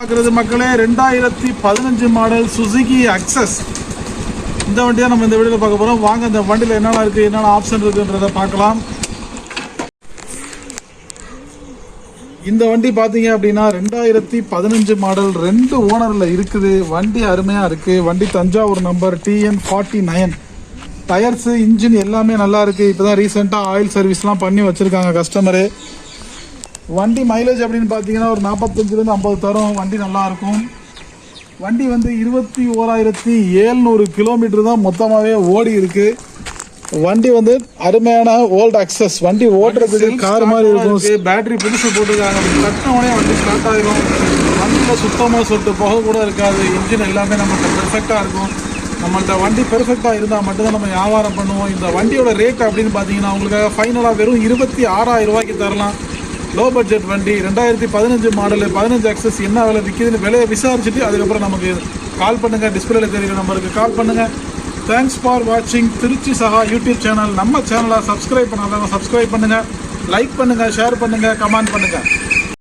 பார்க்குறது மக்களே 2015 model Suzuki access. இந்த வண்டியை நம்ம இந்த வீடியோவில் பார்க்க போகிறோம். வாங்க இந்த வண்டியில் என்னென்ன இருக்குது, என்னென்ன ஆப்ஷன் இருக்குன்றதை பார்க்கலாம். இந்த வண்டி பார்த்தீங்க அப்படின்னா 2015 மாடல், 2 ஓனரில் இருக்குது. வண்டி அருமையாக இருக்குது. வண்டி Thanjavur number TN49. Tyres, engine எல்லாமே நல்லா இருக்குது. இப்போ தான் ரீசெண்டாக ஆயில் சர்வீஸ்லாம் பண்ணி வச்சுருக்காங்க கஸ்டமரு. வண்டி மைலேஜ் அப்படின்னு பார்த்தீங்கன்னா ஒரு 45லேருந்து 50 தரும். வண்டி நல்லாயிருக்கும். வண்டி வந்து 21,700 கிலோமீட்டர் தான் மொத்தமாகவே ஓடி இருக்குது. வண்டி வந்து அருமையான ஓல்டு அக்சஸ். வண்டி ஓட்டுறதுக்கு கார் மாதிரி இருக்கும். பேட்டரி புதுசு போட்டுருக்காங்க. கட்டினோடனே வண்டி ஸ்டார்ட் ஆகிடும். வண்டியில் சுத்தமாக சொட்டு புகை கூட இருக்காது. இன்ஜின் எல்லாமே நம்மகிட்ட பெர்ஃபெக்டாக இருக்கும். நம்மள்கிட்ட வண்டி பெர்ஃபெக்டாக இருந்தால் மட்டும்தான் நம்ம வியாபாரம் பண்ணுவோம். இந்த வண்டியோட ரேட் அப்படின்னு பார்த்தீங்கன்னா உங்களுக்கு ஃபைனலாக வெறும் 26,000 ரூபாய்க்கு தரலாம். லோ பட்ஜெட் வண்டி, 2015 மாடலு, 15 அக்சஸ். என்ன விலை விற்கிதுன்னு விலையை விசாரிச்சுட்டு அதுக்கப்புறம் நமக்கு கால் பண்ணுங்கள். டிஸ்பிளேல தெரியுற நம்பருக்கு கால் பண்ணுங்கள். தேங்க்ஸ் ஃபார் வாட்சிங். திருச்சி சகா யூடியூப் சேனல். நம்ம சேனலை சப்ஸ்கிரைப் பண்ணாதவங்க சப்ஸ்கிரைப் பண்ணுங்கள், லைக் பண்ணுங்கள், ஷேர் பண்ணுங்கள், கமெண்ட் பண்ணுங்கள்.